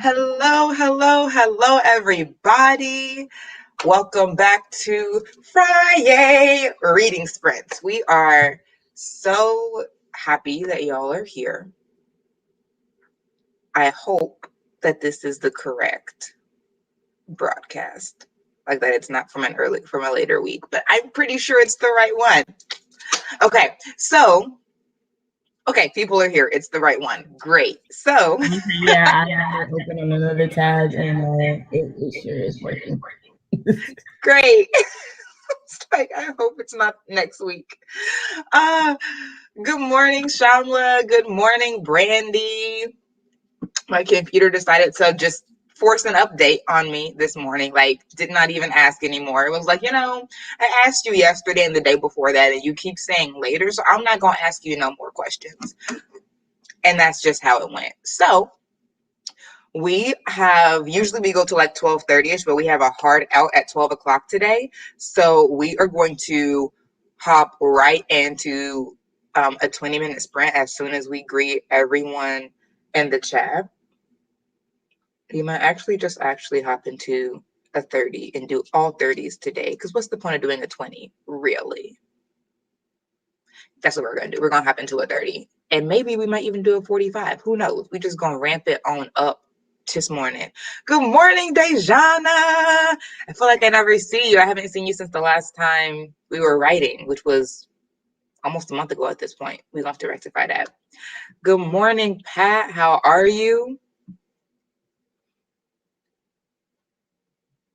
Hello, hello, hello, everybody. Welcome back to FriYAY Reading Sprints. We are so happy that y'all are here. I hope that this is the correct broadcast, like that it's not from a later week, but I'm pretty sure it's the right one. Okay, people are here. It's the right one. Great. So, Yeah, I had to open on another tab and it sure is working. great. It's like, I hope it's not next week. Uh, Good morning, Shamla. Good morning, Brandy. My computer decided to just force an update on me this morning. Like, did not even ask anymore. It was like, I asked you yesterday and the day before that, and you keep saying later, so I'm not going to ask you no more questions. And that's just how it went. So, usually we go to like 12:30ish, but we have a hard out at 12 o'clock today. So we are going to hop right into a 20-minute sprint as soon as we greet everyone in the chat. You might just hop into a 30 and do all 30s today, because what's the point of doing a 20, really? That's what we're going to do. We're going to hop into a 30, and maybe we might even do a 45. Who knows? We just going to ramp it on up this morning. Good morning, Dejana. I feel like I never see you. I haven't seen you since the last time we were writing, which was almost a month ago at this point. We'll have to rectify that. Good morning, Pat. How are you?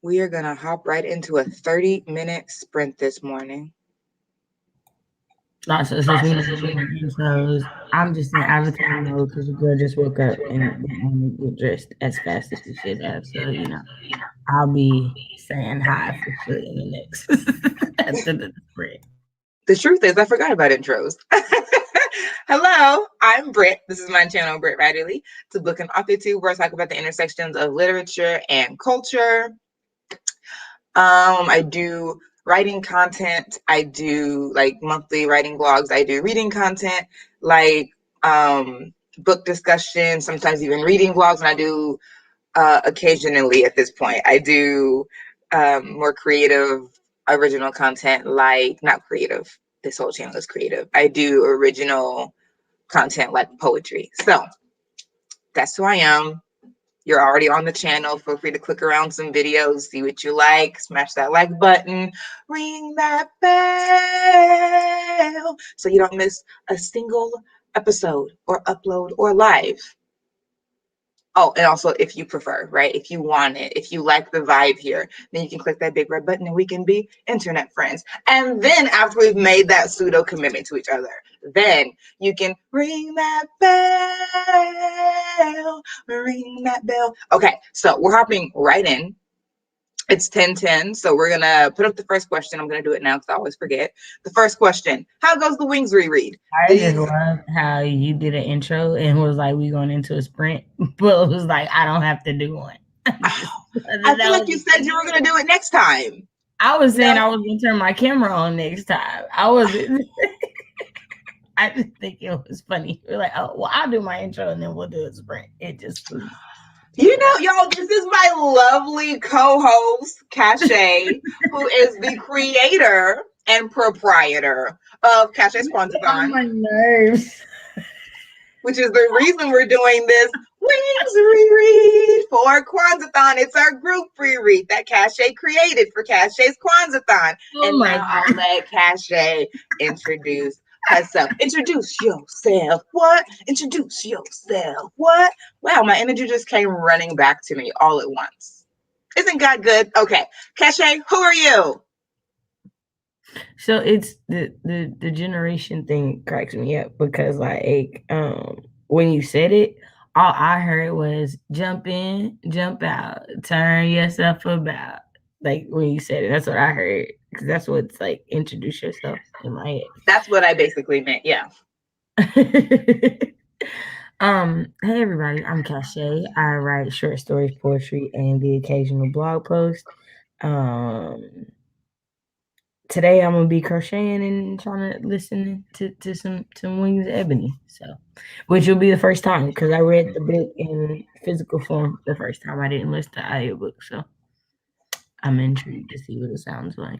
We are going to hop right into a 30-minute sprint this morning. So since we know intros, I'm just in avatar mode because the girl just woke up and didn't get dressed as fast as she should have. So, I'll be saying hi for sure in the next after the sprint. The truth is, I forgot about intros. Hello, I'm Britt. This is my channel, brittwriterly. It's a book and author tube where I talk about the intersections of literature and culture. I do writing content. I do like monthly writing blogs. I do reading content, like book discussion, sometimes even reading blogs. And I do occasionally at this point, I do more creative, original content, like not creative. This whole channel is creative. I do original content like poetry. So that's who I am. You're already on the channel. Feel free to click around some videos, see what you like, smash that like button, ring that bell so you don't miss a single episode or upload or live. Oh, and also if you prefer, right? If you want it, if you like the vibe here, then you can click that big red button and we can be internet friends. And then after we've made that pseudo commitment to each other, then you can ring that bell, ring that bell. Okay, so we're hopping right in. It's 10:10, so we're gonna put up the first question. I'm gonna do it now because I always forget. The first question: how goes the wings reread? I just love how you did an intro and was like, we going into a sprint, but it was like, I don't have to do one. I feel like you said you were gonna do it next time. I was saying I was gonna turn my camera on next time. I wasn't. I just think it was funny. We're like, oh, well, I'll do my intro and then we'll do a sprint. It just was. Y'all, this is my lovely co-host, Shay, who is the creator and proprietor of Shay's Kwanzaathon. On my nerves. Which is the reason we're doing this Wings Reread for Kwanzaathon. It's our group reread that Shay created for Shay's Kwanzaathon. Oh and now I'll let Shay introduce herself. Introduce yourself. What? Introduce yourself. What? Wow, my energy just came running back to me all at once. Isn't God good? Okay. Shay, who are you? So it's the generation thing cracks me up because like when you said it, all I heard was jump in, jump out, turn yourself about. Like when you said it, that's what I heard because that's what's like introduce yourself in my head. That's what I basically meant. Yeah. Hey everybody, I'm Shay. I write short stories, poetry, and the occasional blog post. today I'm gonna be crocheting and trying to listen to some Wings of Ebony. So, which will be the first time because I read the book in physical form the first time. I didn't listen to audiobook, so I'm intrigued to see what it sounds like.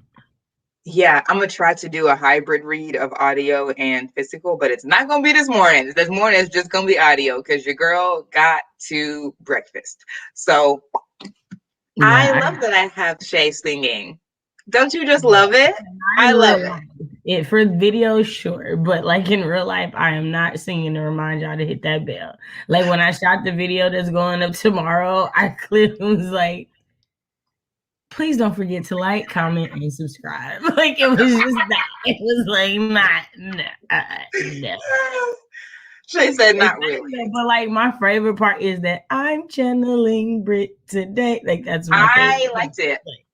Yeah, I'm gonna try to do a hybrid read of audio and physical, but it's not gonna be this morning. This morning is just gonna be audio because your girl got to breakfast. So I Yeah, love that I have Shay singing. Don't you just yeah. love it? Not I in love real it. life. It for video, sure, but like in real life, I am not singing to remind y'all to hit that bell. Like when I shot the video that's going up tomorrow, I clearly was like, please don't forget to like, comment, and subscribe. Like it was just that. It was like not no, no. Shay said, It's not not really. even, but like my favorite part is that I'm channeling Brit today. Like that's my favorite I part. liked it. Like,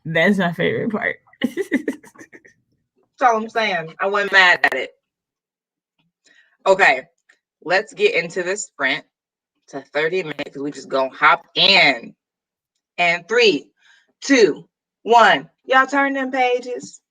that's my favorite part. That's all I'm saying. I wasn't mad at it. Okay, let's get into this sprint to 30 minutes. We just gonna hop in. And 3, 2, 1. Y'all turn them pages.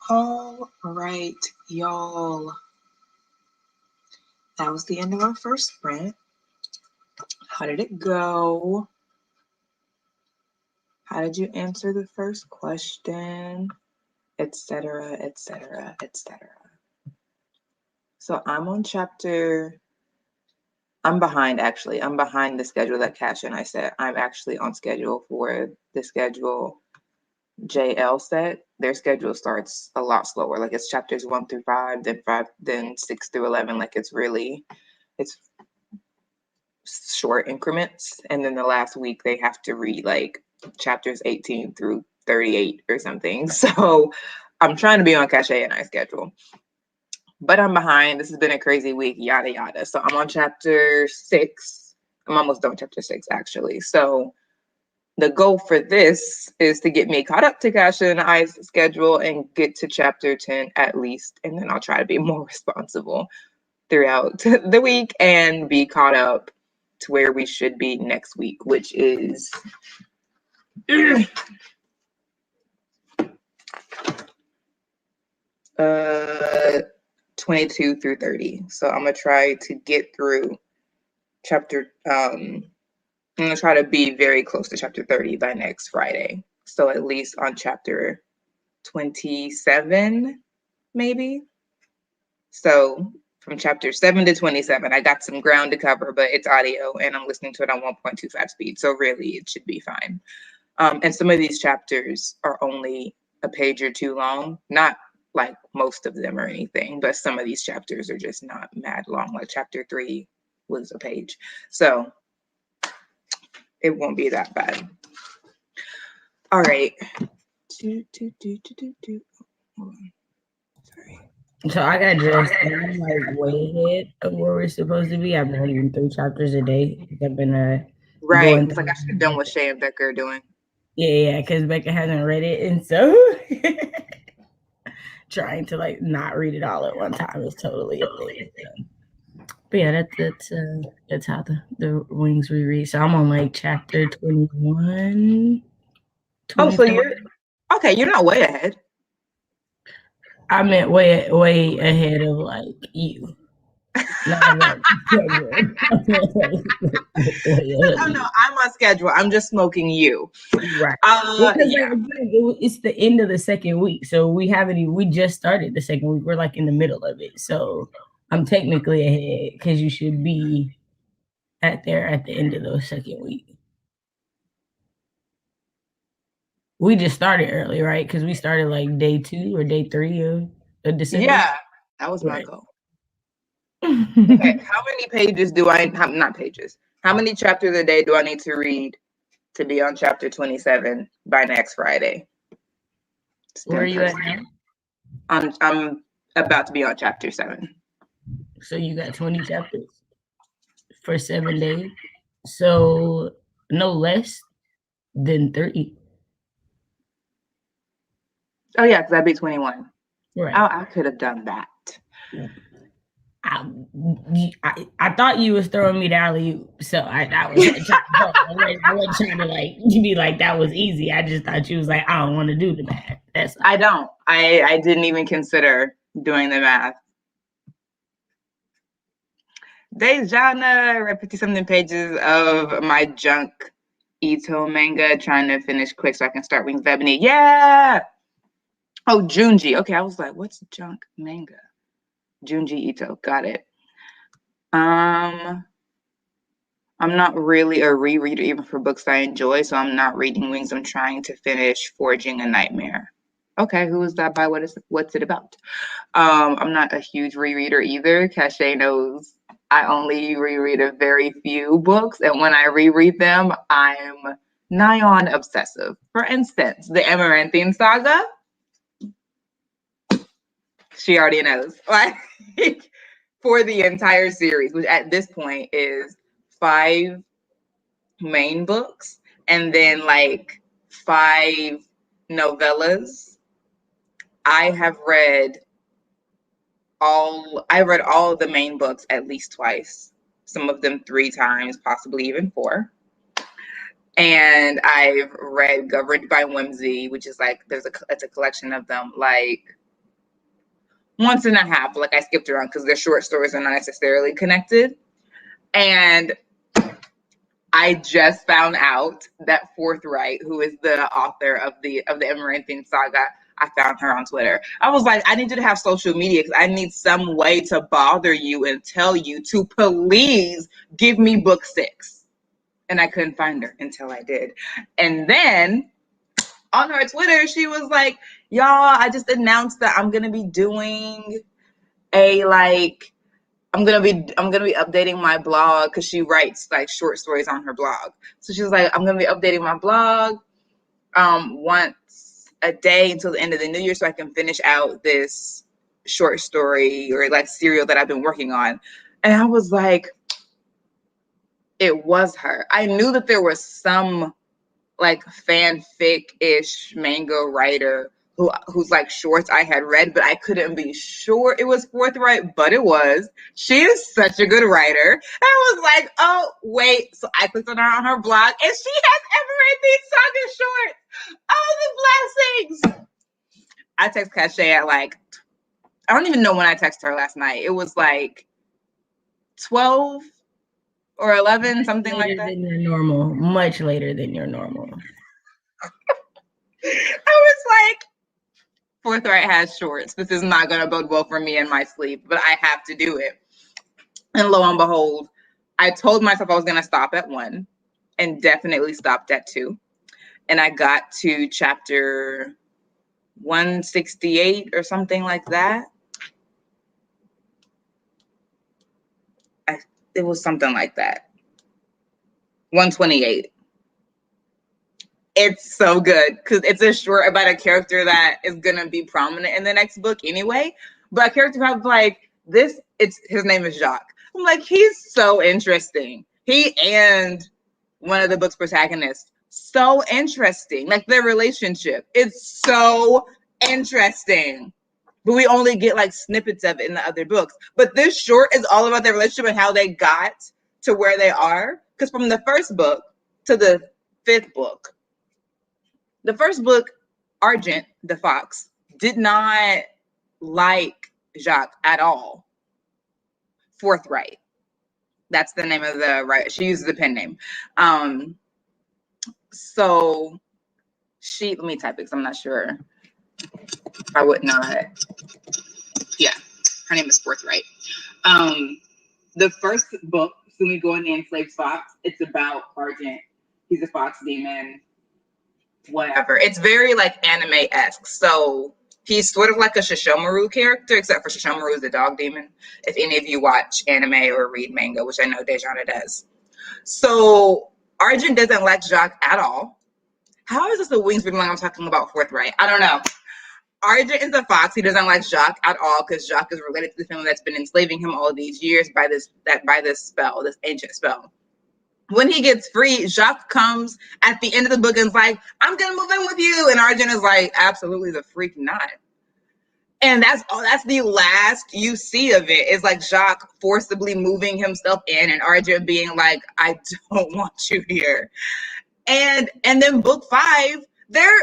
All right, y'all. That was the end of our first sprint. How did it go? How did you answer the first question? Etc., etc., etc. So I'm on chapter. I'm behind, actually. I'm behind the schedule that Cash and I set. I'm actually on schedule for the schedule JL set. Their schedule starts a lot slower. Like it's chapters 1 through 5, then 6 through 11. Like it's short increments. And then the last week they have to read like chapters 18 through 38 or something. So I'm trying to be on Cash and I schedule. But I'm behind. This has been a crazy week, yada, yada. So I'm on chapter 6. I'm almost done with chapter 6, actually. So the goal for this is to get me caught up to Cash and I's schedule and get to chapter 10 at least. And then I'll try to be more responsible throughout the week and be caught up to where we should be next week, which is... 22 through 30. So I'm gonna try to get through chapter I'm gonna try to be very close to chapter 30 by next Friday. So at least on chapter 27, maybe. So from chapter 7 to 27, I got some ground to cover, but it's audio and I'm listening to it on 1.25 speed. So really it should be fine. And some of these chapters are only a page or two long, not like most of them or anything, but some of these chapters are just not mad long. Like chapter 3 was a page. So it won't be that bad. All right. Hold on. Sorry. So I got dressed and I'm like way ahead of where we're supposed to be. I've been reading 3 chapters a day. I've been right. It's like I should have done what Shay and Becca are doing. Yeah, because Becca hasn't read it, and so trying to like not read it all at one time is totally a thing. So. But yeah, that's how the wings reread. So I'm on like chapter 21. Oh, so you're okay. You're not way ahead. I meant way ahead of like you. Not like schedule. Oh no, I'm on schedule. I'm just smoking you. Right. Because yeah. It's the end of the second week, so we just started the second week. We're like in the middle of it, so I'm technically ahead because you should be at the end of the second week. We just started early, right? Because we started like day 2 or day 3 of December. Yeah, that was my goal. Okay, how many pages do I not pages? How many chapters a day do I need to read to be on chapter 27 by next Friday? Where are you at now? I'm about to be on chapter 7. So you got 20 chapters for 7 days. So no less than 30. Oh yeah, because that'd be 21. Right. I could have done that. I thought you was throwing me the alley, so I wasn't trying to like be like that was easy. I just thought you was like, I don't want to do the math. That's all. I don't. I didn't even consider doing the math. Dejana read 50-something pages of my junk Ito manga, trying to finish quick so I can start Wings of Ebony. Yeah! Oh, Junji. Okay, I was like, what's junk manga? Junji Ito. Got it. I'm not really a rereader even for books I enjoy, so I'm not reading Wings. I'm trying to finish Forging a Nightmare. Okay, who is that by? What's it about? I'm not a huge rereader either. Cache knows I only reread a very few books, and when I reread them, I'm nigh on obsessive. For instance, the Amaranthine Saga. She already knows. Like for the entire series, which at this point is 5 main books and then like 5 novellas. I read all of the main books at least twice, some of them 3 times, possibly even 4. And I've read Governed by Whimsy, which is like it's a collection of them, like once and a half. Like I skipped around because their short stories are not necessarily connected. And I just found out that FriYAY, who is the author of the Emeranthian saga, I found her on Twitter. I was like, I need you to have social media because I need some way to bother you and tell you to please give me book 6. And I couldn't find her until I did. And then on her Twitter, she was like, y'all, I just announced that I'm gonna be doing a I'm gonna be updating my blog because she writes like short stories on her blog. So she was like, I'm gonna be updating my blog once a day until the end of the new year so I can finish out this short story or like serial that I've been working on. And I was like, it was her. I knew that there was some like fanfic-ish manga writer whose like shorts I had read, but I couldn't be sure it was FriYAY, but it was. She is such a good writer. I was like, oh wait. So I clicked on her blog and she has Everything Saga shorts. Oh, the blessings. I text Shay at like, I don't even know when I texted her last night. It was like 12 or 11, something like that. Than your normal, much later than your normal. I was like, FriYAY has shorts. This is not going to bode well for me in my sleep, but I have to do it. And lo and behold, I told myself I was going to stop at 1 and definitely stopped at 2. And I got to chapter 168 or something like that. It was something like that. 128. It's so good because it's a short about a character that is going to be prominent in the next book anyway. But a character who's like, his name is Jacques. I'm like, he's so interesting. He and one of the book's protagonists, so interesting. Like their relationship, it's so interesting. But we only get like snippets of it in the other books. But this short is all about their relationship and how they got to where they are. Because from the first book to the 5th book, the first book, Argent, the fox, did not like Jacques at all. FriYAY. That's the name of the writer. She uses the pen name. So let me type it because I'm not sure. I would not. Yeah, her name is FriYAY. The first book, Sumiko and the Enslaved Fox, it's about Argent. He's a fox demon. Whatever. It's very like anime-esque. So he's sort of like a Shishomaru character, except for Shishomaru is the dog demon. If any of you watch anime or read manga, which I know Dejana does. So Arjun doesn't like Jacques at all. How is this a Wings reading like I'm talking about FriYAY? I don't know. Arjun is a fox. He doesn't like Jacques at all because Jacques is related to the family that's been enslaving him all these years by this spell, this ancient spell. When he gets free, Jacques comes at the end of the book and is like, I'm going to move in with you. And Arjun is like, absolutely the freak not. And that's the last you see of it is like Jacques forcibly moving himself in and Arjun being like, I don't want you here. And then book 5, they're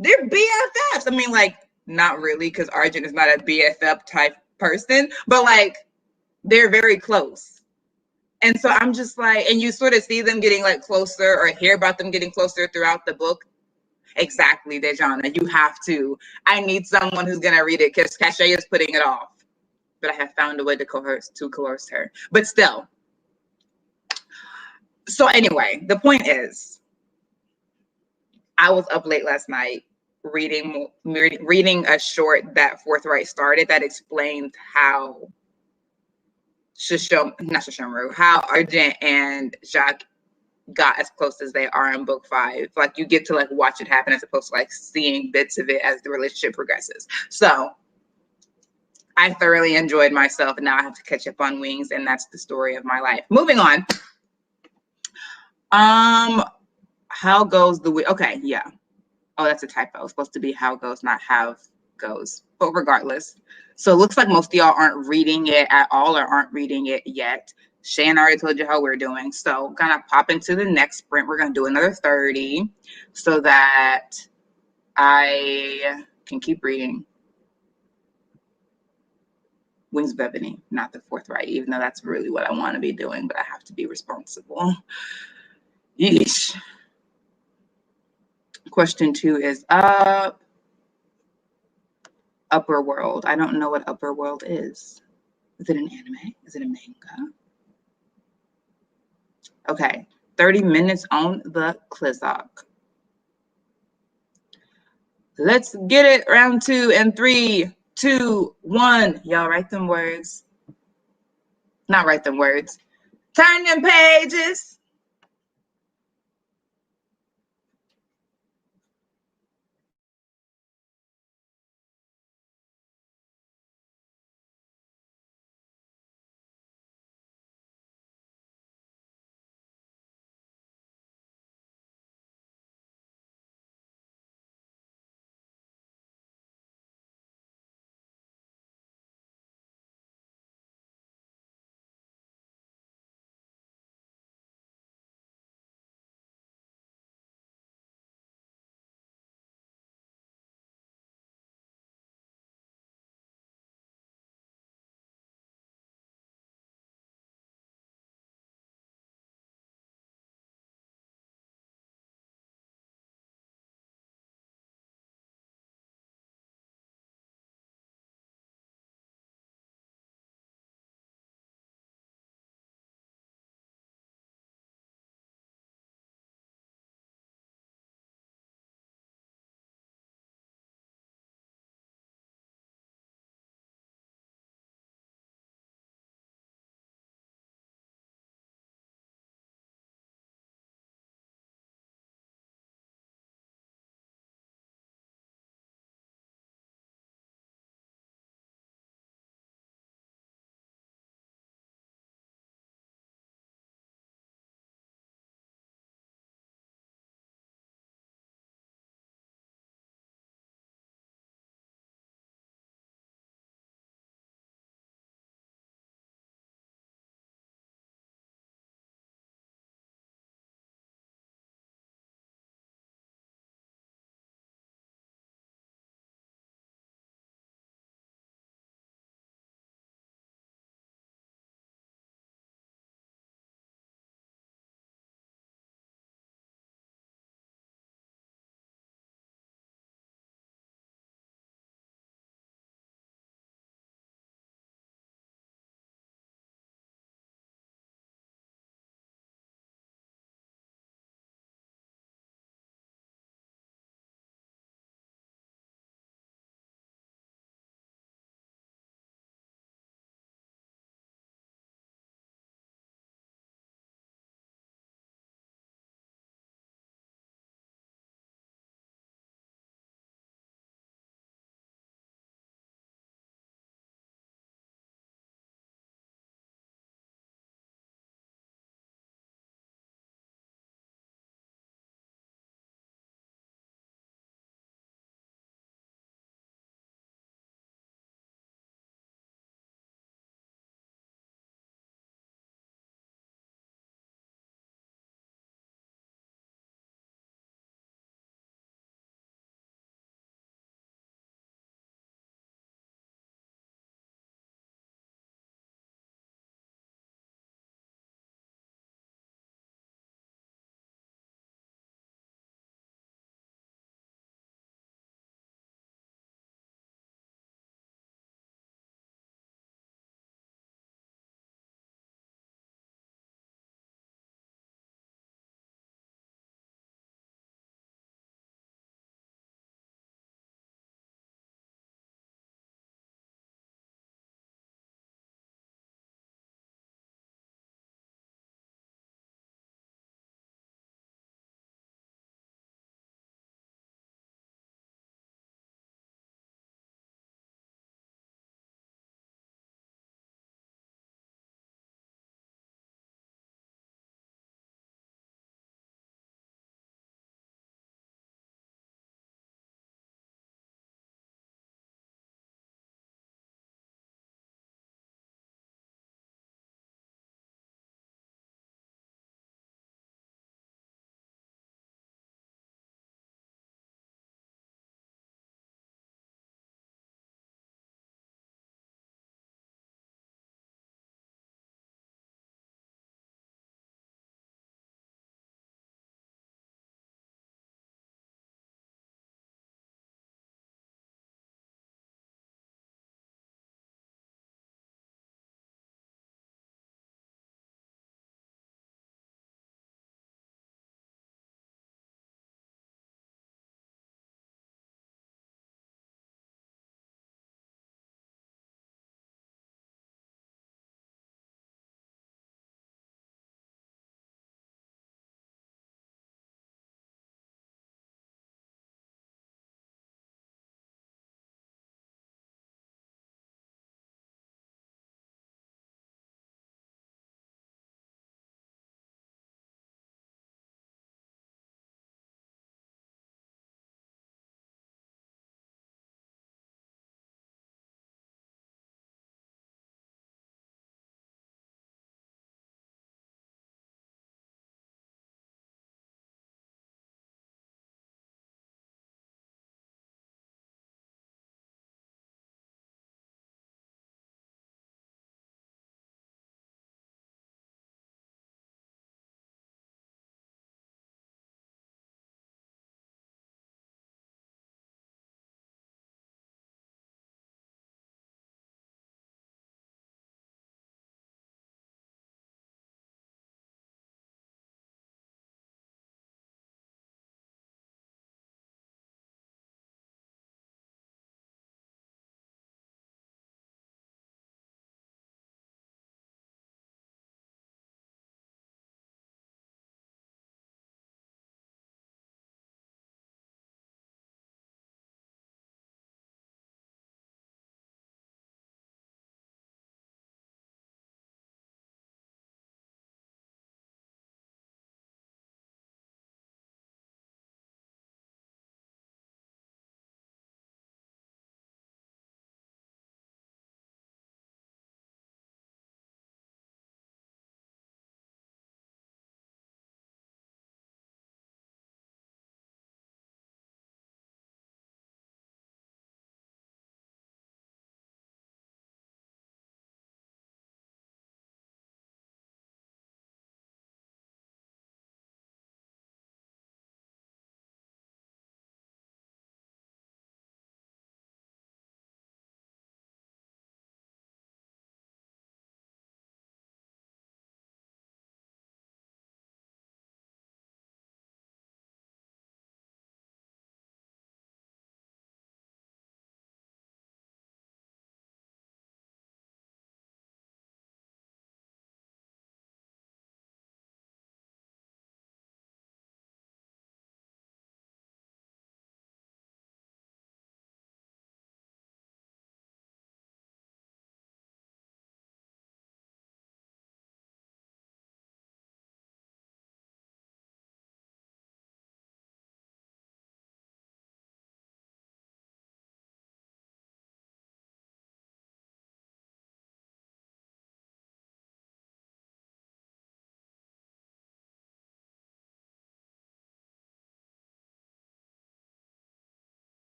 BFFs. I mean, like, not really, because Arjun is not a BFF type person, but like, they're very close. And so I'm just like, and you sort of see them getting like closer or hear about them getting closer throughout the book. Exactly, Dejana, you have to. I need someone who's going to read it because Shay is putting it off. But I have found a way to coerce her. But still. So anyway, the point is, I was up late last night reading a short that FriYAY started that explains how how Argent and Jacques got as close as they are in book 5. Like you get to like watch it happen as opposed to like seeing bits of it as the relationship progresses. So I thoroughly enjoyed myself and now I have to catch up on Wings and that's the story of my life. Moving on. How goes the week? Okay, yeah. Oh, that's a typo. It's supposed to be how goes, not how goes. But regardless. So it looks like most of y'all aren't reading it at all or aren't reading it yet. Shan already told you how we're doing. So gonna pop into the next sprint. We're gonna do another 30 so that I can keep reading. Wings of Ebony, not the forthright, even though that's really what I want to be doing, but I have to be responsible. Yeesh. Question 2 is up. Upper World. I don't know what Upper World is. Is it an anime? Is it a manga? Okay, 30 minutes on the Kwanzaa. Let's get it. Round 2 and 3, 2, 1. Y'all write them words. Not write them words. Turn them pages.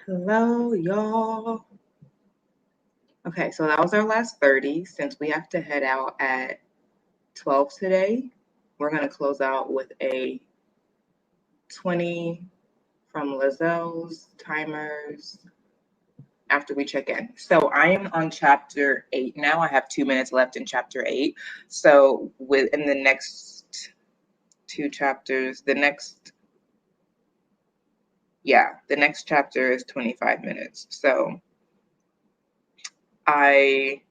Hello, y'all. Okay, so that was our last 30. Since we have to head out at 12 today, we're going to close out with a 20 from Lizelle's timers after we check in. So I am on chapter 8 now. I have 2 minutes left in chapter 8. So within the next 2 chapters, the next chapter is 25 minutes. So I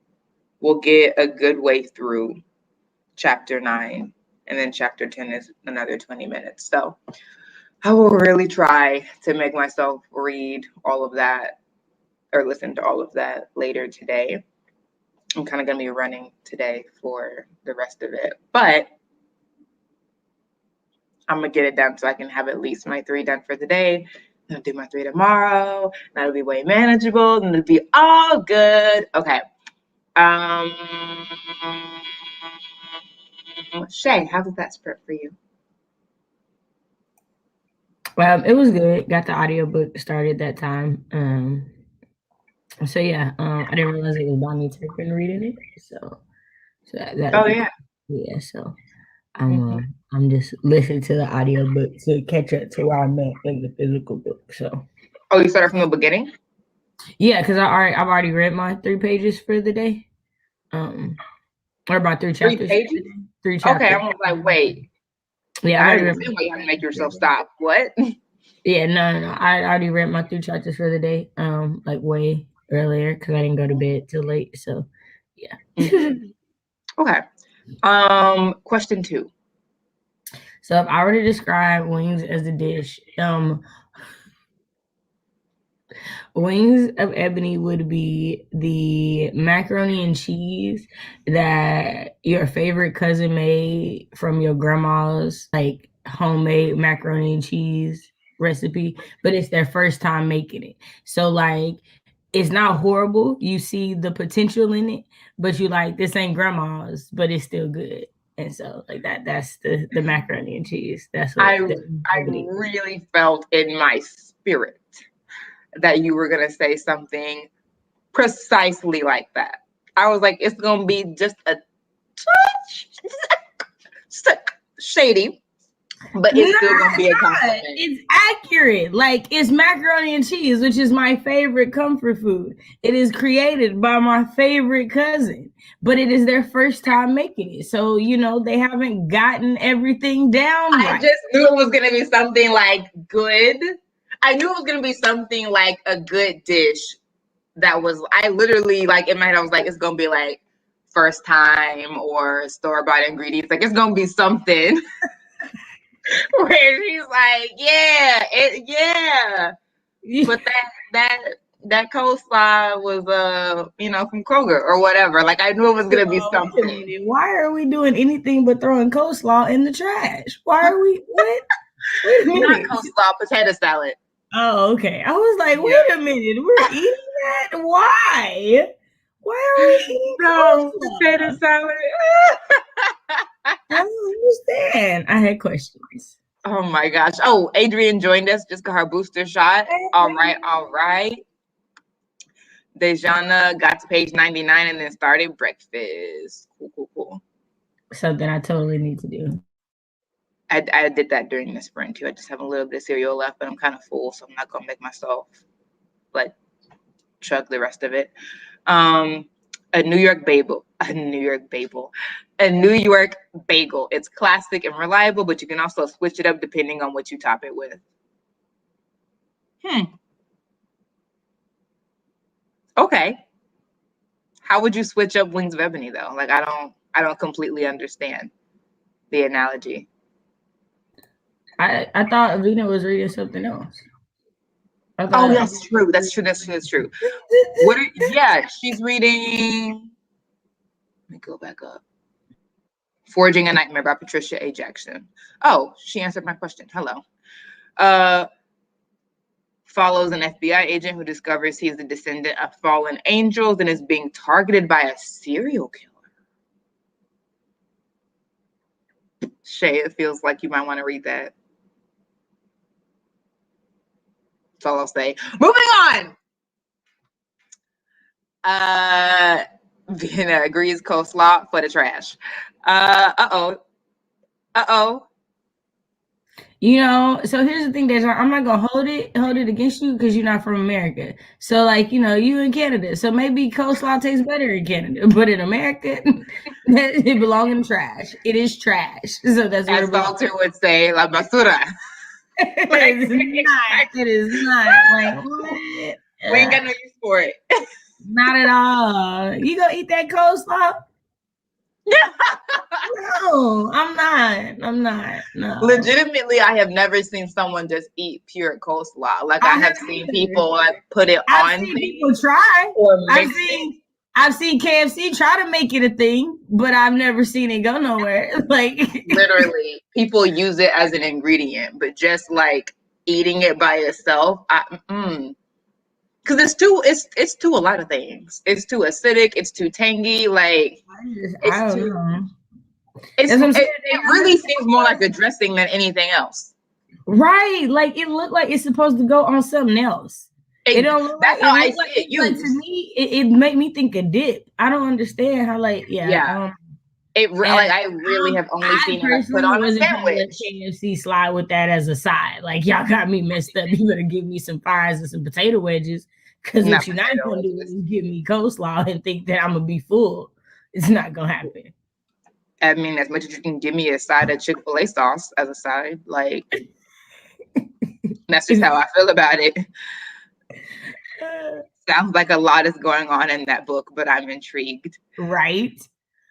will get a good way through chapter 9, and then chapter 10 is another 20 minutes. So I will really try to make myself read all of that or listen to all of that later today. I'm kind of going to be running today for the rest of it, but I'm going to get it done so I can have at least my 3 done for the day. I'll do my 3 tomorrow. That'll be way manageable, and it'll be all good. Okay. Shay, how did that spread for you? It was good. Got the audiobook started that time. So yeah, I didn't realize it was Bonnie Turpin reading it. So that'll be cool. Yeah. So I'm just listening to the audiobook to catch up to where I'm at in the physical book. So. Oh, you started from the beginning? Yeah, because I've already read my 3 pages for the day. Or about 3 chapters. 3 pages? 3 chapters. Okay, I was like, wait. Yeah, I understand why you have to make yourself stop. What? Yeah, no. I already read my 3 chapters for the day. Like way earlier because I didn't go to bed till late. So, yeah. Okay. Question 2. So if I were to describe wings as a dish, Wings of Ebony would be the macaroni and cheese that your favorite cousin made from your grandma's like homemade macaroni and cheese recipe, but it's their first time making it. So like it's not horrible. You see the potential in it, but you like this ain't grandma's, but it's still good. And so like that's the macaroni and cheese. That's what I really felt in my spirit that you were gonna say something precisely like that. I was like, it's gonna be just a touch shady, but it's still gonna be a compliment. It's accurate. Like it's macaroni and cheese, which is my favorite comfort food. It is created by my favorite cousin, but it is their first time making it. So, they haven't gotten everything down right. I just knew it was gonna be something like good. I knew it was gonna be something like a good dish that was, I literally like in my head, I was like, it's gonna be like first time or store-bought ingredients. Like it's gonna be something where she's like, yeah. But that coleslaw was from Kroger or whatever. Like I knew it was gonna be something. Why are we doing anything but throwing coleslaw in the trash? Why are we what? Wait a minute. Not coleslaw, potato salad. Oh, okay. I was like, wait a minute, we're eating that? Why? Why are we eating coleslaw? Potato salad? I don't understand. I had questions. Oh my gosh. Oh, Adrienne joined us, just got her booster shot. All right. Dejana got to page 99 and then started breakfast. Cool. Something I totally need to do. I did that during the sprint too. I just have a little bit of cereal left, but I'm kind of full, so I'm not gonna make myself like chug the rest of it. A New York bagel. It's classic and reliable, but you can also switch it up depending on what you top it with. Okay. How would you switch up Wings of Ebony though? Like I don't completely understand the analogy. I thought Avina was reading something else. Oh, that's true. That's true. She's reading. Let me go back up. Forging a Nightmare by Patricia A. Jackson. Oh, she answered my question. Hello. Follows an FBI agent who discovers he's the descendant of fallen angels and is being targeted by a serial killer. Shay, it feels like you might want to read that. That's all I'll say. Moving on. Vienna agrees coleslaw for the trash. Uh-oh. So here's the thing, Deja. I'm not gonna hold it against you because you're not from America. So like, you in Canada. So maybe coleslaw tastes better in Canada, but in America, it belongs in trash. It is trash. So that's where As it belongs. Salter would say, la basura. It is not. Like what? We ain't got no use for it. Not at all. You gonna eat that coleslaw? No, I'm not. No. Legitimately, I have never seen someone just eat pure coleslaw. Like I have seen people like put it I've on seen people try. or mix it. I've seen KFC try to make it a thing, but I've never seen it go nowhere. Like Literally, people use it as an ingredient, but just like eating it by itself, because it's too a lot of things. It's too acidic. It's too tangy. Like I don't know. It really seems more like a dressing than anything else. Right. Like it looked like it's supposed to go on something else. It don't look that's like how it I see it used. Like, to me, it made me think of dip. I don't understand how I really have only seen it put on a sandwich. KFC slide with that as a side. Like y'all got me messed up. You better give me some fries and some potato wedges. Because what you're not gonna do is give me coleslaw and think that I'm gonna be full. It's not gonna happen. I mean, as much as you can give me a side of Chick-fil-A sauce as a side, like that's just how I feel about it. Sounds like a lot is going on in that book, but I'm intrigued. Right?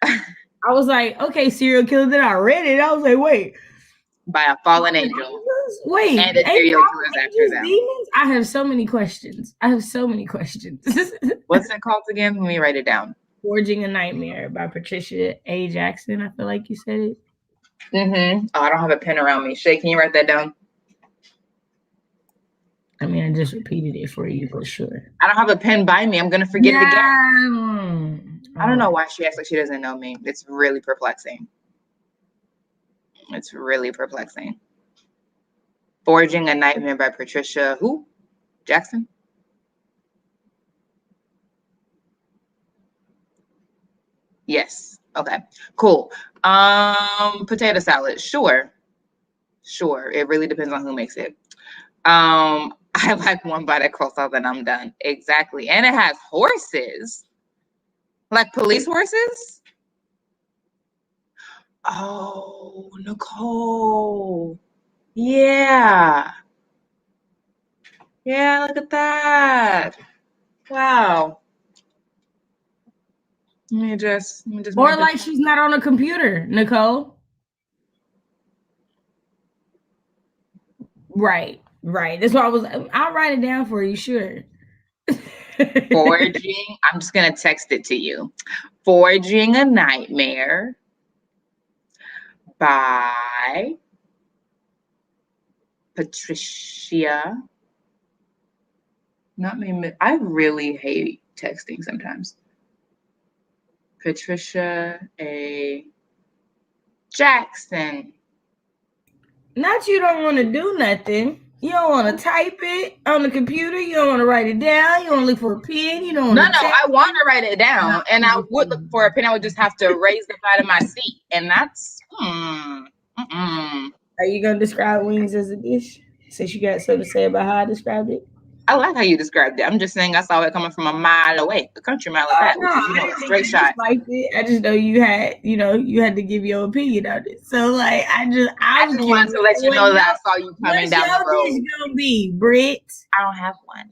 I was like, okay, serial killer. Then I read it. I was like, wait. By a fallen angel. Wait. And a serial killers after them. Demons? I have so many questions. What's it called again? Let me write it down. Forging a Nightmare by Patricia A. Jackson. I feel like you said it. Oh, I don't have a pen around me. Shay, can you write that down? I mean, I just repeated it for you, but sure. I don't have a pen by me. I'm going to forget it again. I don't know why she acts like she doesn't know me. It's really perplexing. Forging a Nightmare by Patricia who? Jackson? Yes. Okay. Cool. Potato salad. Sure. It really depends on who makes it. I like one bite of coleslaw, then I'm done. Exactly. And it has horses. Like police horses? Oh, Nicole. Yeah. Yeah, look at that. Wow. Let me just or like she's not on a computer, Nicole. Right. That's why I'll write it down for you, sure. Forging, I'm just gonna text it to you. Forging a Nightmare by Patricia. Not me. I really hate texting sometimes. Patricia A. Jackson. Not you don't want to do nothing. You don't want to type it on the computer. You don't want to write it down. You don't look for a pen. You don't want to. No, I want to write it down, and I would look for a pen. I would just have to raise the side of my seat, and that's. Are you gonna describe wings as a dish? Since you got something to say about how I described it. I like how you described it. I'm just saying I saw it coming from a mile away, a country mile at that. No, straight shot. I just know you had to give your opinion on it. So like, I just wanted to let you know that I saw you coming down the road. What's your dish gonna be, Britt? I don't have one.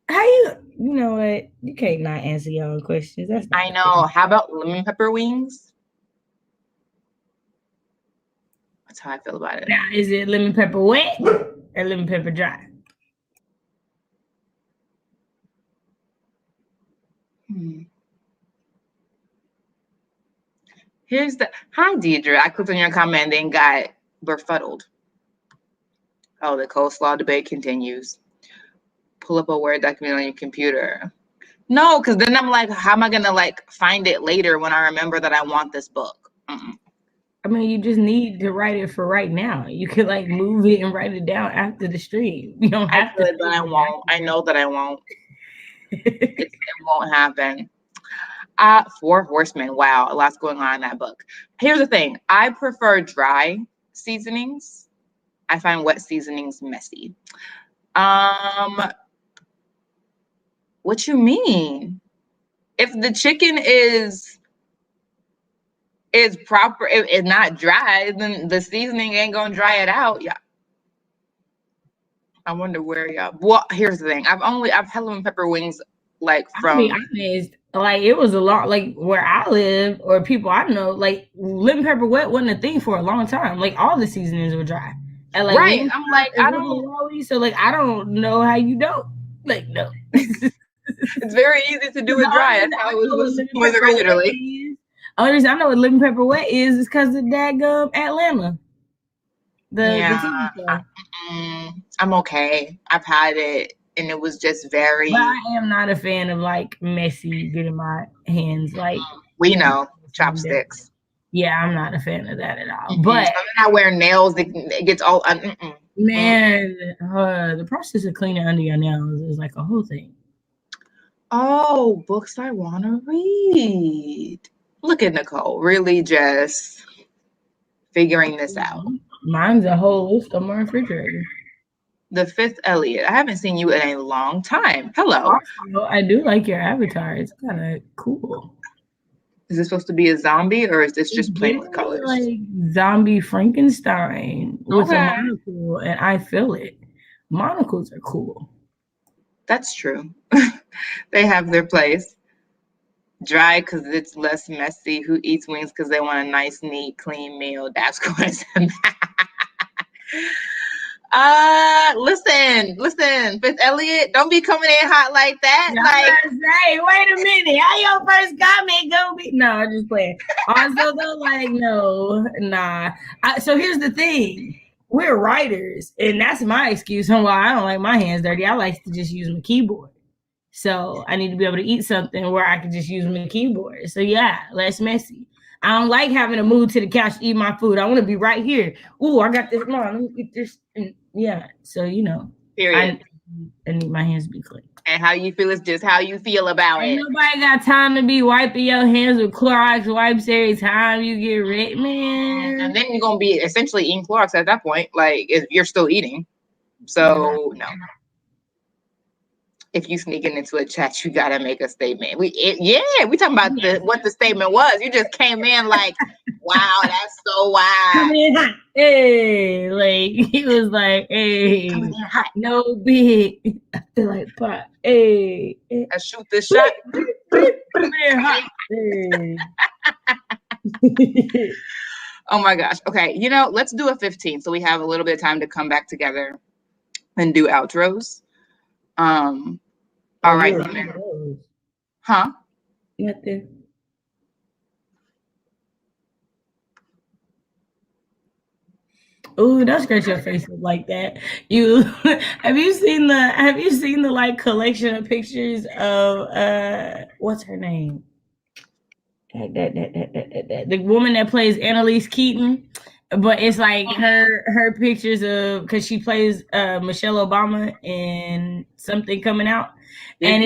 How you know what? You can't not answer your own questions. I know. How about lemon pepper wings? That's how I feel about it. Now, is it lemon pepper wet or lemon pepper dry? Here's the hi Deidre. I clicked on your comment and then got befuddled. Oh, the coleslaw debate continues. Pull up a Word document on your computer. No, because then I'm like, how am I gonna like find it later when I remember that I want this book? I mean, you just need to write it for right now. You could like move it and write it down after the stream. You don't I have to could, but I won't. I know that I won't. It won't happen. 4 Horsemen. Wow, a lot's going on in that book. Here's the thing. I prefer dry seasonings. I find wet seasonings messy. What you mean? If the chicken is proper, it's not dry, then the seasoning ain't gonna dry it out. Yeah. I wonder where y'all. Well, here's the thing. I've had lemon pepper wings like I'll be from. honest, like it was a lot like where I live or people I know, like lemon pepper wet wasn't a thing for a long time. Like all the seasonings were dry. And like Right. I'm like, I don't. so like I don't know how you don't. Like no. It's very easy to do it dry. That's how it was originally. Only reason I know what lemon pepper wet is because of daggum Atlanta. The TV show. I'm okay. I've had it and it was just very. But I am not a fan of like messy getting my hands like. We know chopsticks. Yeah, I'm not a fan of that at all. But I'm not wearing nails. It gets all. Man, the process of cleaning under your nails is like a whole thing. Oh, books I want to read. Look at Nicole, really just figuring this out. Mine's a whole list on my refrigerator. The Fifth Elliot. I haven't seen you in a long time. Hello. Also, I do like your avatar. It's kind of cool. Is this supposed to be a zombie or is this just plain with colors? Like zombie Frankenstein with a monocle, and I feel it. Monocles are cool. That's true. They have their place. Dry because it's less messy. Who eats wings because they want a nice, neat, clean meal? That's going to listen, Fifth Elliot, don't be coming in hot like that. Say, wait a minute, how your first comment gonna be? No, I'm just playing. Also, though, like, no, nah. So here's the thing: we're writers, and that's my excuse on why I don't like my hands dirty. I like to just use my keyboard. So I need to be able to eat something where I can just use my keyboard. So yeah, less messy. I don't like having to move to the couch to eat my food. I want to be right here. Ooh, I got this. Mom, let me eat this. And yeah. So, period. I need my hands to be clean. And how you feel is just how you feel about it. Nobody got time to be wiping your hands with Clorox wipes every time you get ready, man. And then you're going to be essentially eating Clorox at that point. Like, if you're still eating. So, no. If you sneaking into a chat, you gotta make a statement. We talking about what the statement was. You just came in like, wow, that's so wild. Coming in hot. Hey, like he was like, hey, coming in hot. No big. I feel like pot. Hey, I shoot this shot. Coming in hot. Hey. Oh my gosh. Okay, let's do a 15 so we have a little bit of time to come back together and do outros. All right, huh? Nothing. Oh, don't scratch your face like that. Have you seen the like collection of pictures of what's her name? The woman that plays Annalise Keaton. But it's like her pictures of because she plays Michelle Obama in something coming out, and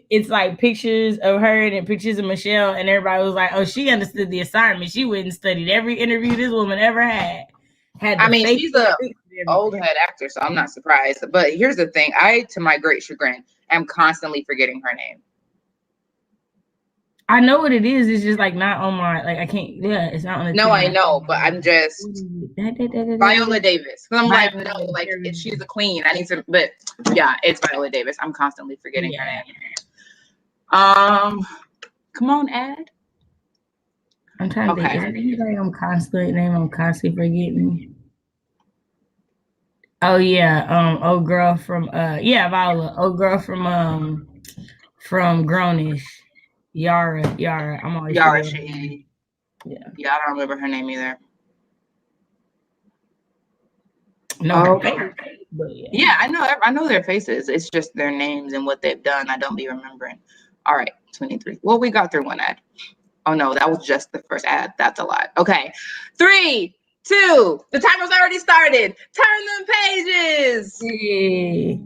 it's like pictures of her and pictures of Michelle, and everybody was like, "Oh, she understood the assignment. She went and studied every interview this woman ever had." I mean, she's a old head actor, so I'm not surprised. But here's the thing: to my great chagrin, am constantly forgetting her name. I know what it is. It's just like not on my I can't. Yeah, it's not on the. No, I know, but I'm just Viola Davis. I'm like, no, like if she's a queen, I need to. But yeah, it's Viola Davis. I'm constantly forgetting her name. Come on, Ed. I'm trying to think. Is there anybody I'm constantly forgetting? Oh yeah, old girl from Viola. Old girl from Grownish. Yara. I'm always Yara. Shay. Yeah, I don't remember her name either. No. Yeah, I know their faces. It's just their names and what they've done. I don't be remembering. All right, 23. Well, we got through one ad. Oh no, that was just the first ad. That's a lot. Okay. 3, 2, the timer's already started. Turn them pages. Yay.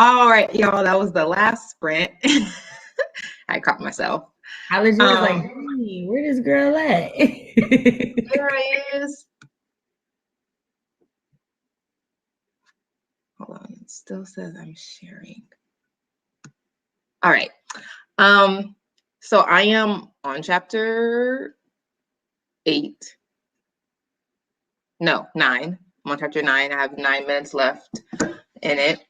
All right, y'all, that was the last sprint. I caught myself. I was just like, hey, where this girl at? There it is. Hold on, it still says I'm sharing. All right. So I am on chapter 8. No, 9. I'm on chapter 9. I have 9 minutes left in it.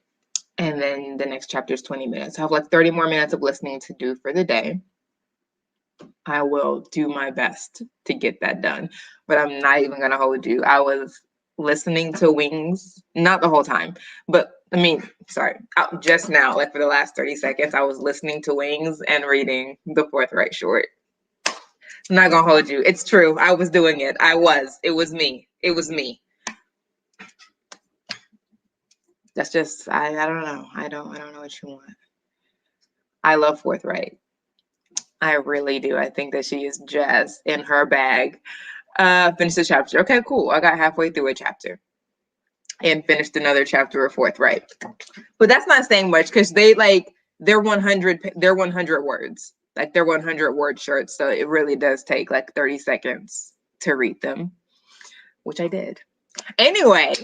And then the next chapter is 20 minutes. I have like 30 more minutes of listening to do for the day. I will do my best to get that done, but I'm not even going to hold you. I was listening to Wings, not the whole time, but just now, like for the last 30 seconds, I was listening to Wings and reading the Forthright short. I'm not going to hold you. It's true. I was doing it. It was me. That's just, I don't know. I don't know what you want. I love Forthright. I really do. I think that she is just in her bag. Finished the chapter. Okay, cool. I got halfway through a chapter and finished another chapter of Forthright. But that's not saying much because they're 100 words. Like they're 100 word shorts. So it really does take like 30 seconds to read them, which I did. Anyway.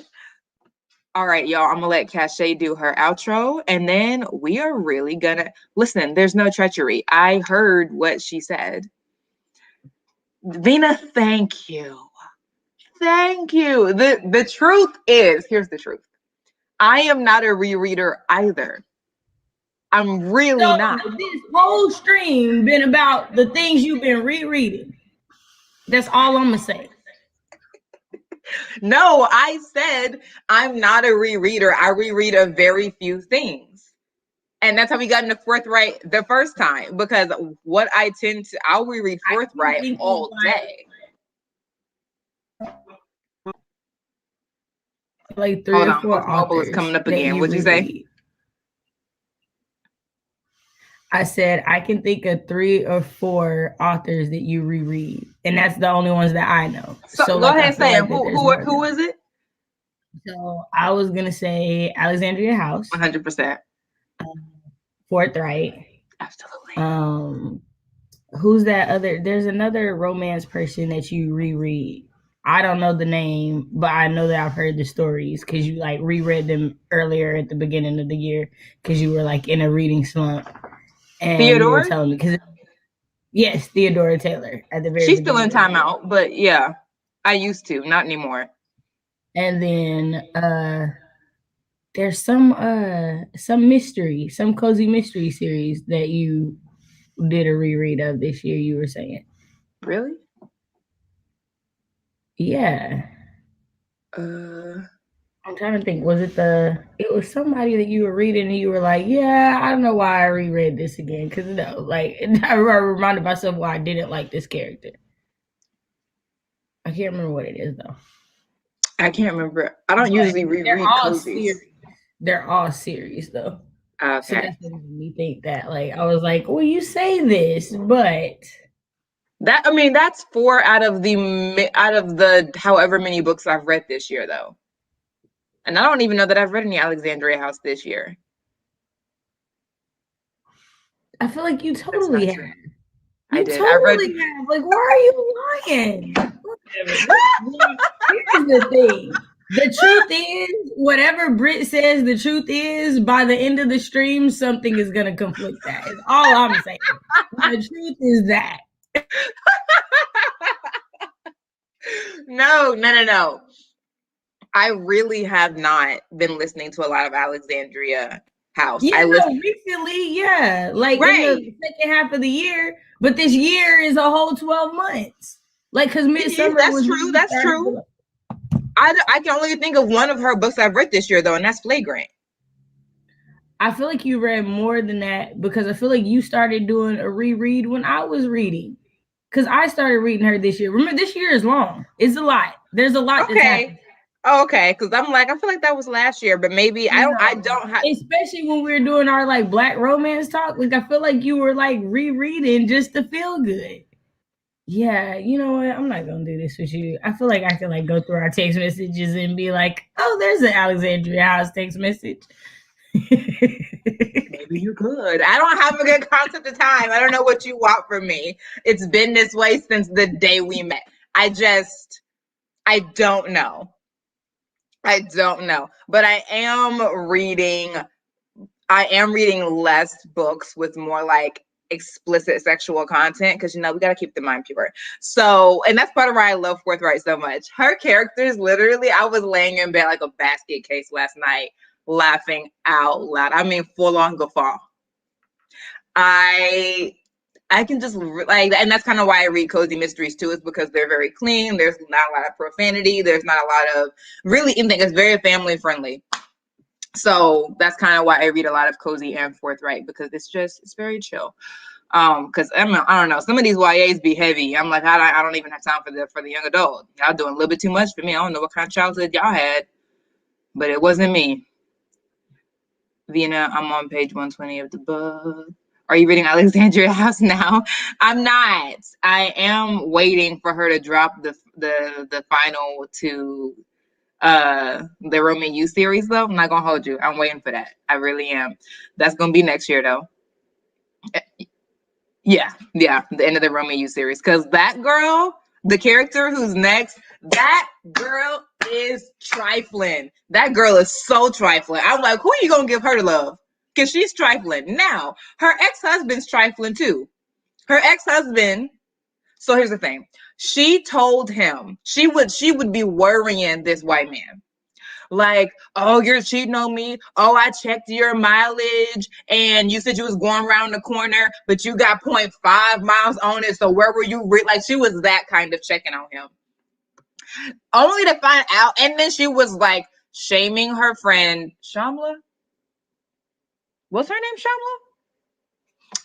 All right, y'all, I'm going to let Shay do her outro, and then we are really going to... Listen, there's no treachery. I heard what she said. Vina, thank you. Thank you. The truth is, here's the truth. I am not a rereader either. I'm really not. This whole stream been about the things you've been rereading. That's all I'm going to say. No, I said I'm not a rereader. I reread a very few things. And that's how we got into Forthright the first time. Because what I'll reread Forthright all day. Like 3 or 4 authors is coming up again. What'd you say? I said I can think of 3 or 4 authors that you reread, and that's the only ones that I know. So go ahead and say them. Who is it? So I was gonna say Alexandria House. 100%. Forthright. Absolutely. Who's that other? There's another romance person that you reread. I don't know the name, but I know that I've heard the stories because you like reread them earlier at the beginning of the year because you were like in a reading slump. And Theodore? You were telling me because yes, Theodora Taylor at the very She's still in timeout, but yeah, I used to, not anymore. And then there's some mystery, some cozy mystery series that you did a reread of this year, you were saying. Really? Yeah. I'm trying to think. It was somebody that you were reading and you were like, yeah, I don't know why I reread this again. Because I reminded myself why I didn't like this character. I can't remember what it is though. I can't remember. I don't usually reread cozies. They're all series though. Okay. So that's what made me think that. Like I was like, well, you say this, but that's 4 out of the however many books I've read this year though. And I don't even know that I've read any Alexandria House this year. I feel like you totally have. I did. Totally have. Like, why are you lying? Here's the thing. The truth is, whatever Britt says the truth is, by the end of the stream, something is going to conflict that. Is all I'm saying. The truth is that. No. I really have not been listening to a lot of Alexandria House. Recently, yeah. Like in the second half of the year, but this year is a whole 12 months. Like, because Midsummer That's true. I can only think of one of her books I've read this year, though, and that's Flagrant. I feel like you read more than that because I feel like you started doing a reread when I was reading. Because I started reading her this year. Remember, this year is long. It's a lot. There's a lot that's happening. Oh, okay, because I'm like, I feel like that was last year, but maybe I don't have. Especially when we were doing our like Black romance talk, like I feel like you were like rereading just to feel good. Yeah, you know what? I'm not gonna do this with you. I feel like I can like go through our text messages and be like, oh, there's an Alexandria House text message. Maybe you could. I don't have a good concept of time. I don't know what you want from me. It's been this way since the day we met. I don't know. I don't know. But I am reading less books with more like explicit sexual content because we got to keep the mind pure. So, and that's part of why I love Forthright so much. Her characters, literally, I was laying in bed like a basket case last night, laughing out loud. I mean, full on guffaw. I can just like, and that's kind of why I read cozy mysteries too, is because they're very clean. There's not a lot of profanity. There's not a lot of really anything. It's very family friendly. So that's kind of why I read a lot of cozy and Forthright, because it's very chill. Because I don't know, some of these YAs be heavy. I'm like, I don't even have time for the young adult. Y'all doing a little bit too much for me. I don't know what kind of childhood y'all had, but it wasn't me. Vina, I'm on page 120 of the book. Are you reading Alexandria House now? I'm not. I am waiting for her to drop the final to the Roman U series though. I'm not gonna hold you. I'm waiting for that. I really am. That's gonna be next year though. Yeah, the end of the Roman U series. Cause that girl, the character who's next, that girl is trifling. That girl is so trifling. I'm like, who are you gonna give her to love? Cause she's trifling. Now, her ex-husband's trifling too. Her ex-husband. So here's the thing. She told him she would be worrying this white man. Like, oh, you're cheating on me. Oh, I checked your mileage and you said you was going around the corner, but you got 0.5 miles on it. So where were you? Like, she was that kind of checking on him. Only to find out. And then she was like shaming her friend, Shamla. What's her name,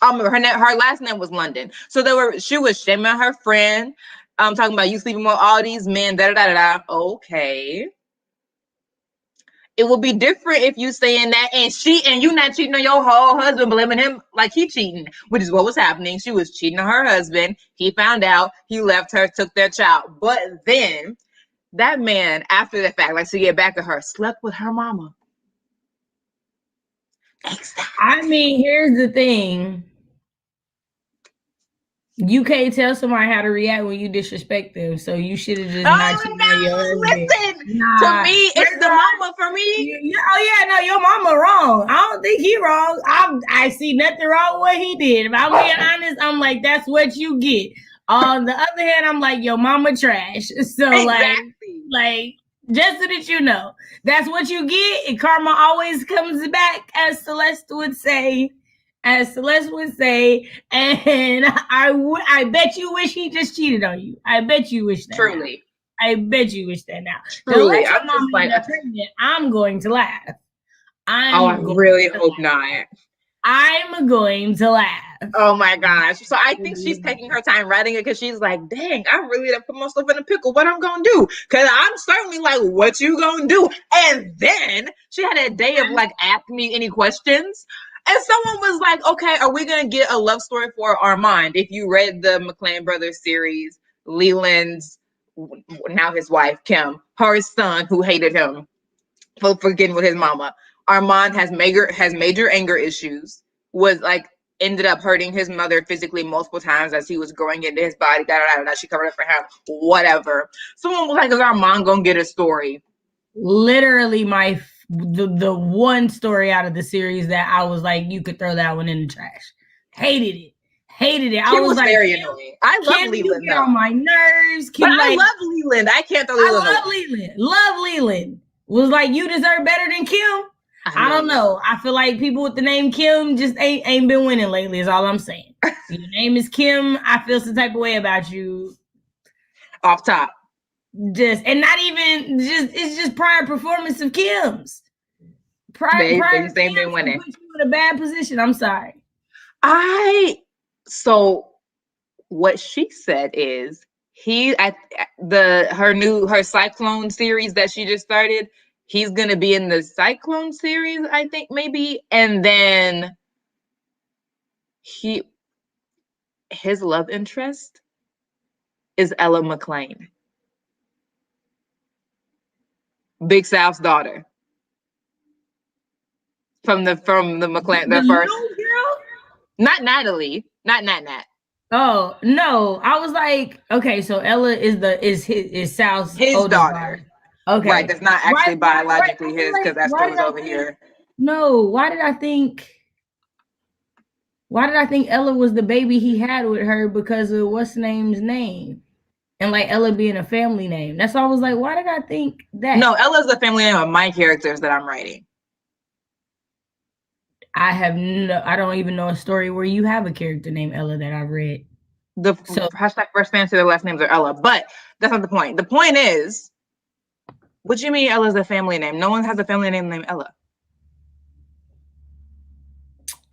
Shamla? Her last name was London. So she was shaming her friend, talking about you sleeping with all these men, da da da da. Okay. It will be different if you saying that and you not cheating on your whole husband, blaming him like he cheating, which is what was happening. She was cheating on her husband. He found out. He left her, took their child. But then that man, after the fact, like to get back at her, slept with her mama. Exactly. I mean, here's the thing. You can't tell somebody how to react when you disrespect them, so you should have just not cheated on your husband. Listen, to me, it's the mama for me. Your mama wrong. I don't think he wrong. I see nothing wrong with what he did. If I'm being honest, I'm like, that's what you get. On the other hand, I'm like, your mama trash. So exactly. like just so that you know, that's what you get. And karma always comes back, as Celeste would say. And I bet you wish he just cheated on you. I bet you wish that. Truly. Now. I bet you wish that now. Truly. I'm just like, pregnant, I'm going to laugh. I really hope not. I'm going to laugh. Oh my gosh. So I think she's taking her time writing it because she's like, dang, I really have put myself in a pickle. What I'm gonna do? Because I'm certainly like, what you gonna do? And then she had a day of like, ask me any questions. And someone was like, okay, are we gonna get a love story for Armand? If you read the McLean Brothers series, Leland's, now his wife, Kim, her son who hated him for getting with his mama. Armand has major anger issues, was like ended up hurting his mother physically multiple times as he was growing into his body. She covered up for him. Whatever. Someone was like, "Is Armand gonna get a story?" Literally, the one story out of the series that I was like, you could throw that one in the trash. Hated it. I was like, very annoying. I love Leland. You get on my nerves. But I love Leland. I can't throw Leland. I love Leland. Love Leland. Was like, you deserve better than Kim. I don't know. I feel like people with the name Kim just ain't been winning lately, is all I'm saying. Your name is Kim. I feel some type of way about you. Off top. And not even it's just prior performance of Kim's. Prior they've been winning. Put you in a bad position. I'm sorry. So what she said is her Cyclone series that she just started, he's gonna be in the Cyclone series, I think maybe, and then his love interest is Ella McLean, Big South's daughter. from the McClan, The the first. little girl? Not Natalie, not Nat. Oh no, I was like, okay, so Ella is Sal's His oldest daughter, daughter. right? Okay, That's not actually right. I biologically was his because like, Esther why did was I over think? here. No, why did I think? Why did I think Ella was the baby he had with her because of what's name's name? And like Ella being a family name. That's why I was like, why did I think No, that? Ella's the family name of my characters that I'm writing. I don't even know a story where you have a character named Ella that I've read. The So hashtag first fancy, their last names are Ella, but that's not the point. The point is, what do you mean Ella's a family name? No one has a family name named Ella.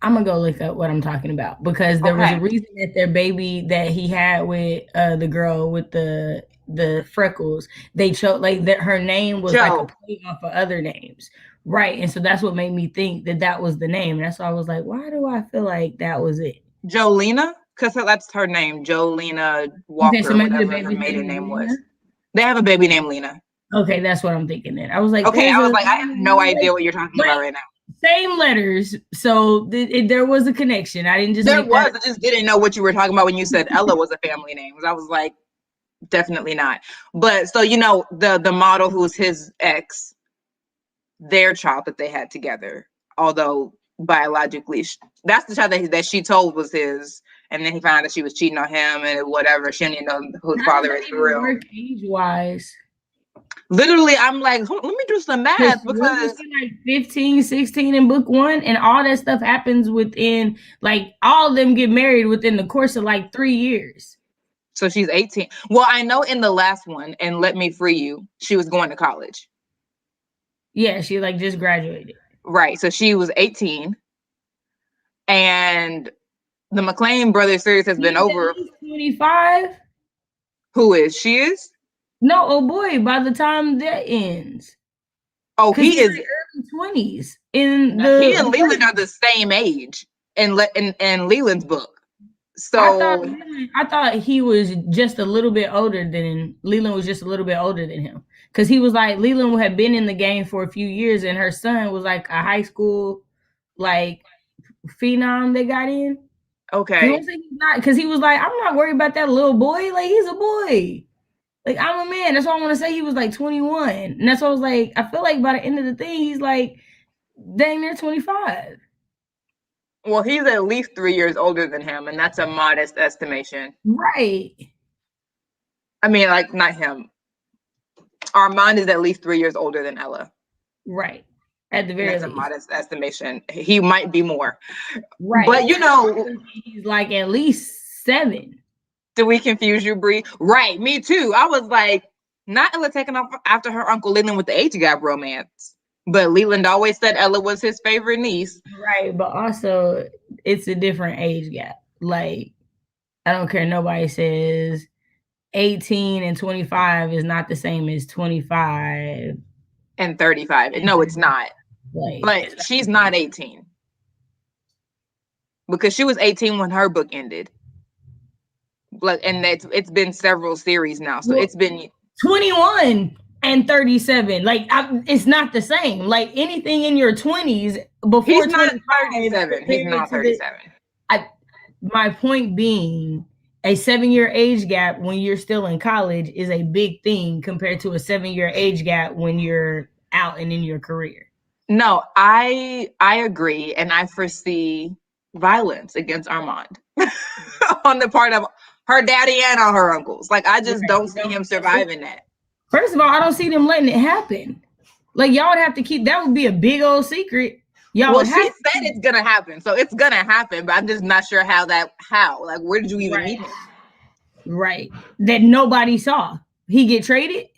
I'm gonna go look up what I'm talking about because there was a Okay. reason that their baby that he had with the girl with the freckles, they chose like that her name was like a Joe. play off of other names, right? And so that's what made me think that that was the name. And that's why I was like, why do I feel like that was it? Jolena, because that's her name, Jolena Okay, so Walker, maybe the whatever her baby's maiden name is name Lena. was. They have a baby named Lena. Okay, that's what I'm thinking. Then I was like, Okay, there's I was a like, I have no idea what you're talking about right now. same letters, so there was a connection. I didn't just There make that was, up. I just didn't know what you were talking about when you said Ella was a family name. I was like, definitely not. But so the model who's his ex, their child that they had together, although biologically that's the child that she told was his, and then he found out that she was cheating on him and whatever. She didn't know who his How does father that is for even real. work age wise? Literally, I'm like, let me do some math Because wasn't because she like 15, 16 in book one? And all that stuff happens within, like, all of them get married within the course of like 3 years. so she's 18. Well, I know in the last one, and Let Me Free You, she was going to college. Yeah, she like just graduated. Right. So she was 18. And the McLean brothers series has been He's at over. least 25. Who is? She is? No, oh boy, by the time that ends. Oh, Because he he's is. like early 20s in He and the Leland are the same age in Leland's book. So I thought he was just a little bit older than Leland was just a little bit older than him because he was like Leland had been in the game for a few years and her son was like a high school like phenom that got in. You okay. don't think he's not because he was like I'm not worried about that little boy like he's a boy like I'm a man that's why I want to say he was like 21 and that's why I was like I feel like by the end of the thing he's like dang near 25. Well, he's at least 3 years older than him, and that's a modest estimation. Right. I mean, like not him. Armand is at least 3 years older than Ella. Right. At the And very that's a least. modest estimation. He might be more. Right. But He's like at least 7. did we confuse you, Bree? Right, me too. I was like, not Ella taking off after her Uncle Leland with the age gap romance. But Leland always said Ella was his favorite niece. Right. But also, it's a different age gap. Like, I don't care. Nobody says 18 and 25 is not the same as 25 and 35. No, it's not. Like, But she's not 18. Because she was 18 when her book ended. And it's been several series now. So it's been 21 and 37. Like, it's not the same. Like, anything in your 20s before he's not 25 37. He's not 37. My point being, a 7-year age gap when you're still in college is a big thing compared to a 7-year age gap when you're out and in your career. No, I agree, and I foresee violence against Armand on the part of her daddy and all her uncles. Like I just don't see him surviving that. First of all, I don't see them letting it happen. Like y'all would have to keep that would be a big old secret. Y'all well, she said it's gonna happen, so it's gonna happen, but I'm just not sure how. Like, where did you even meet him? Right, that nobody saw. He get traded.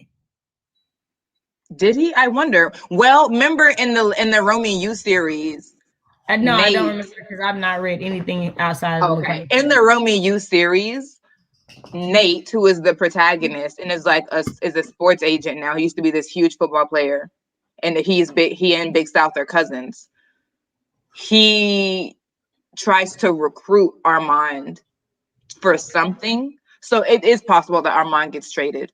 Did he? I wonder. Well, remember in the Romeo and You series? No, I don't remember because I've not read anything outside of okay. In the Romeo and You series, Nate, who is the protagonist and is like is a sports agent now. He used to be this huge football player, and he and Big South are cousins. He tries to recruit Armand for something. So it is possible that Armand gets traded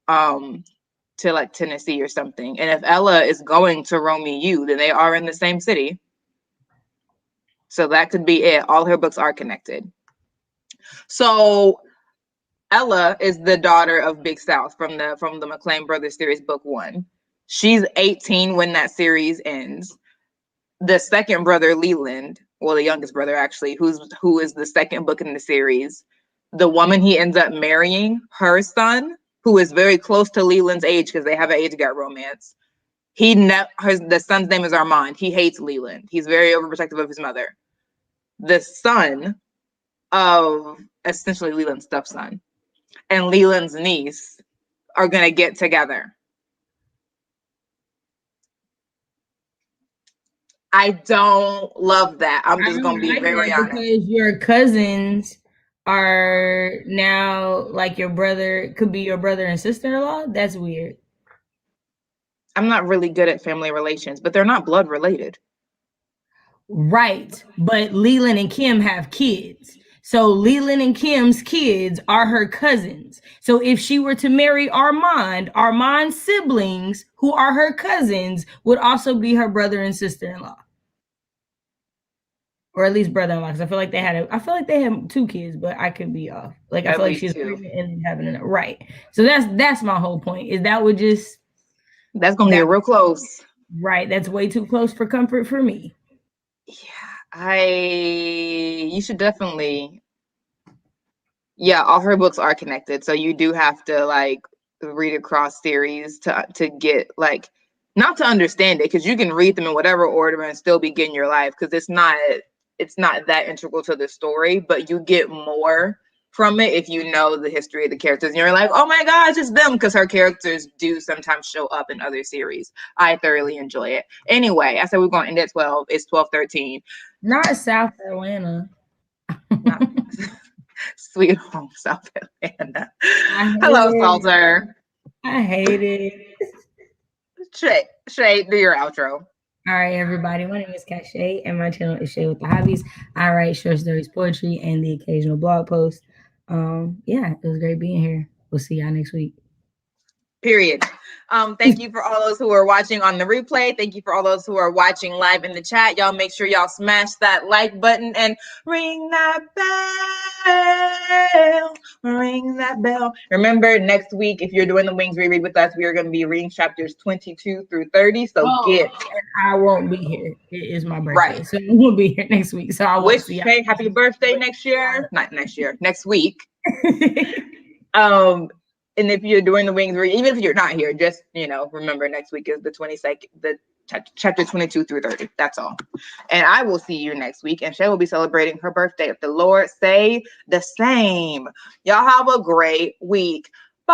to like Tennessee or something. And if Ella is going to Romeo U, then they are in the same city. So that could be it. All her books are connected. So Ella is the daughter of Big South from the McLean Brothers series, book 1. She's 18 when that series ends. The second brother, Leland, well, the youngest brother actually, who is the second book in the series, the woman he ends up marrying, her son, who is very close to Leland's age because they have an age gap romance. The son's name is Armand. He hates Leland. He's very overprotective of his mother. The son of essentially Leland's stepson and Leland's niece are gonna get together. I don't love that. I'm just gonna be very honest. Because your cousins are now like your brother, could be your brother and sister-in-law. That's weird. I'm not really good at family relations, but they're not blood related. Right. But Leland and Kim have kids. So Leland and Kim's kids are her cousins. So if she were to marry Armand, Armand's siblings, who are her cousins, would also be her brother and sister-in-law. Or at least brother-in-law, because I feel like they had 2 kids, but I could be off. Like I feel like she's pregnant and having it right. So that's my whole point. Is that would just that's gonna get real close. Right. That's way too close for comfort for me. Yeah, you should definitely. Yeah, all her books are connected, so you do have to like read across series to get like not to understand it, because you can read them in whatever order and still begin your life, because it's not that integral to the story, but you get more from it if you know the history of the characters and you're like, oh my gosh, it's them, because her characters do sometimes show up in other series. I thoroughly enjoy it. Anyway, I said we're going to end at 12. It's 12:13. Not South Atlanta. Not Sweet Home South Atlanta. Hello, Salter. I hate it. Shay, do your outro. All right, everybody. My name is Kat Shay, and my channel is Shay with the Hobbies. I write short stories, poetry, and the occasional blog post. Yeah, it was great being here. We'll see y'all next week. Period. Thank you for all those who are watching on the replay. Thank you for all those who are watching live in the chat. Y'all make sure y'all smash that like button and ring that bell. Ring that bell. Remember, next week, if you're doing the Wings Reread with us, we are going to be reading chapters 22 through 30. So I won't be here. It is my birthday. Right. So I won't be here next week. So I won't see y'all. Happy birthday next year. Not next year. Next week. And if you're doing the Wings Read, even if you're not here, just, remember next week is the 22nd, the chapter 22 through 30. That's all. And I will see you next week. And Shay will be celebrating her birthday. If the Lord say the same. Y'all have a great week.